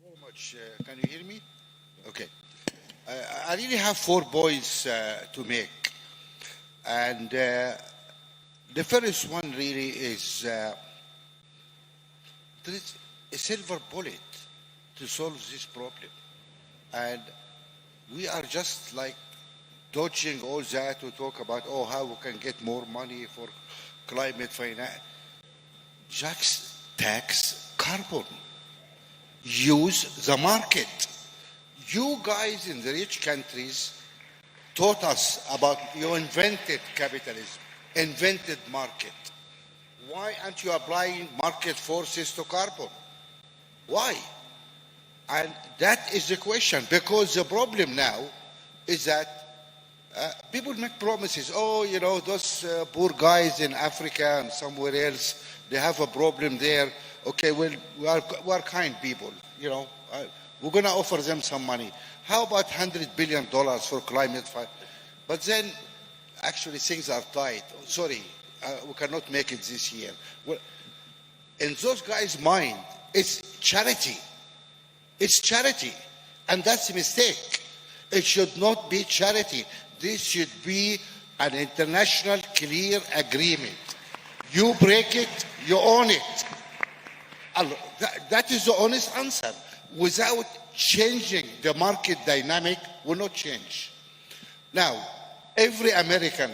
Very much. Can you hear me? Okay. I really have 4 points to make. And the first one really is there is a silver bullet to solve this problem. And we are just like dodging all that to talk about, oh, how we can get more money for climate finance. Just tax carbon. Use the market. You guys in the rich countries taught us about, you invented capitalism, invented market. Why aren't you applying market forces to carbon? Why? And that is the question, because the problem now is that people make promises. Oh, you know, those poor guys in Africa and somewhere else, they have a problem there. Okay, well, we are kind people, you know. We're going to offer them some money. How about $100 billion for climate fight? But then, actually, things are tight. Sorry, we cannot make it this year. Well, in those guys' mind, it's charity. It's charity. And that's a mistake. It should not be charity. This should be an international clear agreement. You break it, you own it. That is the honest answer. Without changing the market dynamic, will not change. Now, every American,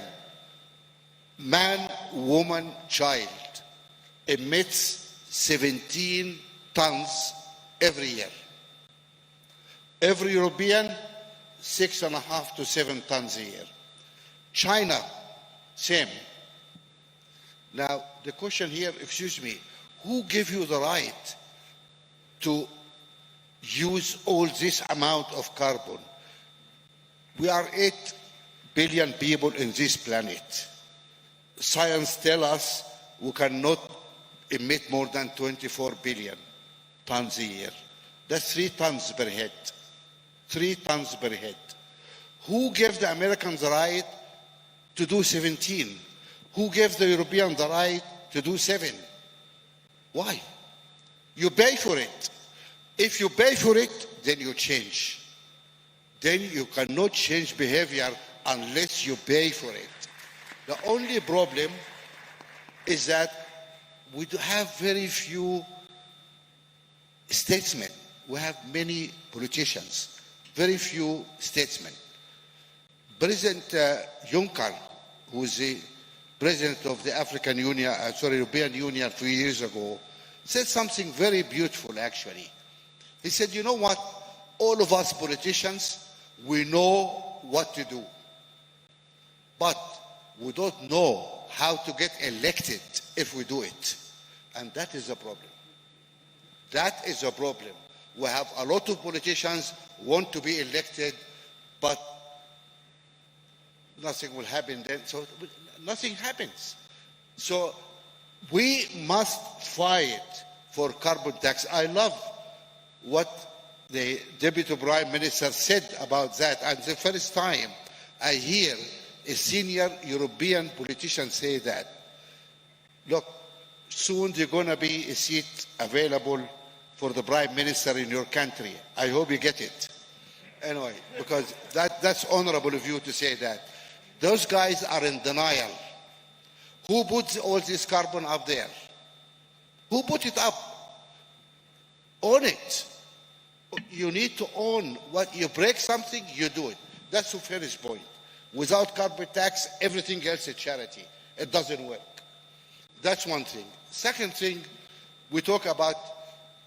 man, woman, child, emits 17 tons every year. Every European, 6.5 to 7 tons a year. China, same. Now, the question here, excuse me, who gave you the right to use all this amount of carbon? We are 8 billion people in this planet. Science tells us we cannot emit more than 24 billion tons a year. That's 3 tons per head. 3 tons per head. Who gave the Americans the right to do 17? Who gave the Europeans the right to do 7? Why? You pay for it. If you pay for it, then you change. Then you cannot change behavior unless you pay for it. The only problem is that we have very few statesmen. We have many politicians, very few statesmen. President Juncker, who is the president of the European Union a few years ago, said something very beautiful, actually. He said, you know what? All of us politicians, we know what to do. But we don't know how to get elected if we do it. And that is a problem. That is a problem. We have a lot of politicians who want to be elected, but nothing will happen then. So nothing happens. So we must fight for carbon tax. I love what the Deputy Prime Minister said about that. And the first time I hear a senior European politician say that. Look, soon there's going to be a seat available for the Prime Minister in your country. I hope you get it. Anyway, because that's honorable of you to say that. Those guys are in denial. Who puts all this carbon up there? Who put it up? Own it. You need to own what you break something, you do it. That's the first point. Without carbon tax, everything else is charity. It doesn't work. That's one thing. Second thing, we talk about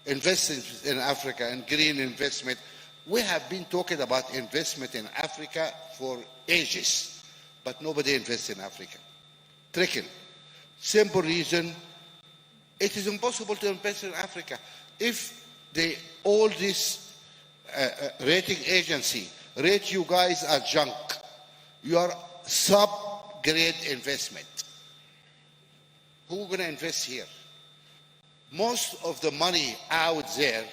investments in Africa and green investment. We have been talking about investment in Africa for ages, but nobody invests in Africa. Trickle. Simple reason, it is impossible to invest in Africa. If all this rating agency rate you guys as junk, you are sub-grade investment. Who's going to invest here? Most of the money out there,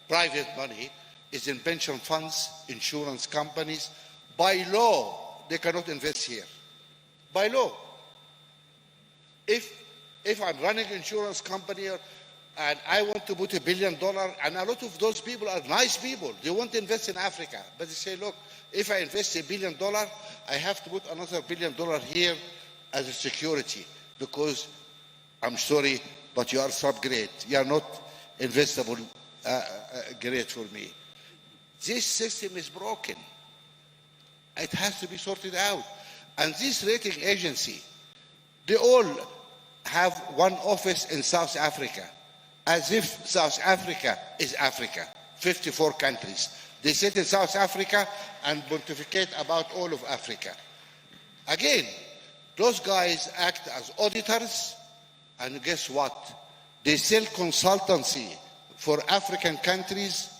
private money, is in pension funds, insurance companies. By law, they cannot invest here. By law. If I'm running an insurance company, and I want to put $1 billion, and a lot of those people are nice people. They want to invest in Africa, but they say, look, if I invest $1 billion, I have to put another $1 billion here as a security, because I'm sorry, but you are subgrade. You are not investable grade for me. This system is broken. It has to be sorted out. And this rating agency, they all have one office in South Africa, as if South Africa is Africa, 54 countries. They sit in South Africa and pontificate about all of Africa. Again, those guys act as auditors, and guess what? They sell consultancy for African countries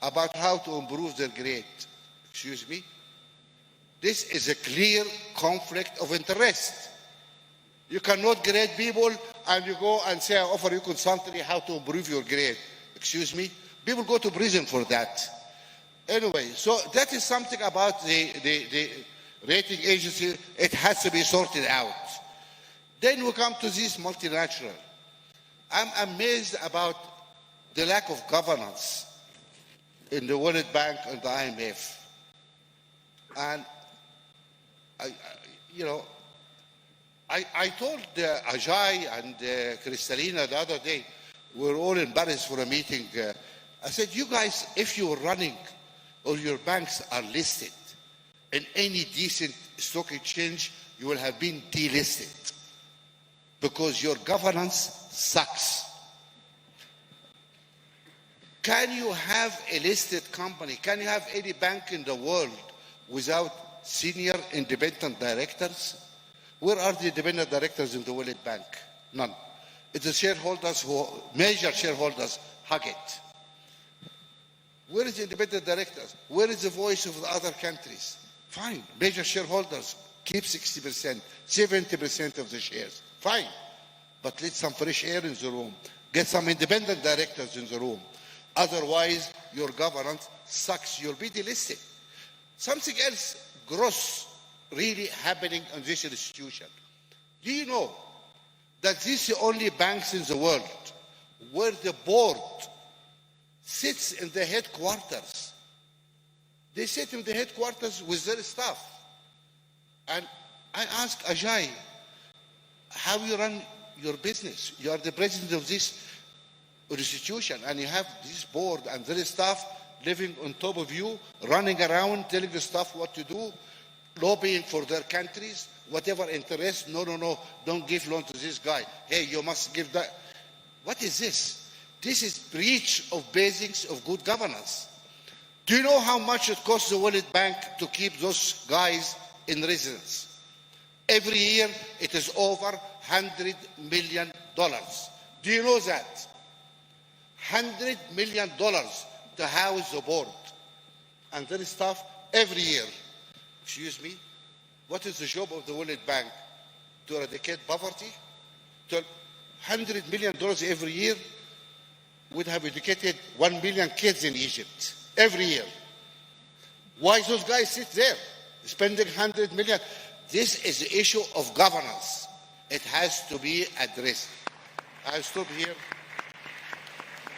about how to improve their grade. Excuse me? This is a clear conflict of interest. You cannot grade people and you go and say, I offer you consultancy how to improve your grade. Excuse me? People go to prison for that. Anyway, so that is something about the rating agency. It has to be sorted out. Then we come to this multinational. I'm amazed about the lack of governance in the World Bank and the IMF. And, I told Ajay and Kristalina the other day, we were all in Paris for a meeting. I said, you guys, if you're running or your banks are listed in any decent stock exchange, you will have been delisted because your governance sucks. Can you have a listed company? Can you have any bank in the world without senior independent directors? Where are the independent directors in the World Bank? None. It's the shareholders who, major shareholders, hug it. Where is the independent directors? Where is the voice of the other countries? Fine. Major shareholders keep 60%, 70% of the shares. Fine. But let some fresh air in the room. Get some independent directors in the room. Otherwise, your governance sucks. You'll be delisted. Something else gross really happening in this institution. Do you know that these are the only banks in the world where the board sits in the headquarters? They sit in the headquarters with their staff. And I asked Ajay, how you run your business? You are the president of this institution, and you have this board and their staff living on top of you, running around, telling the staff what to do, lobbying for their countries, whatever interest. No, don't give loan to this guy. Hey, you must give that. What is this? This is breach of basics of good governance. Do you know how much it costs the World Bank to keep those guys in residence? Every year, it is over $100 million. Do you know that? $100 million to house the board and their staff every year. Excuse me? What is the job of the World Bank? To eradicate poverty? To $100 million every year would have educated 1 million kids in Egypt every year. Why those guys sit there spending $100 million? This is the issue of governance. It has to be addressed. I'll stop here.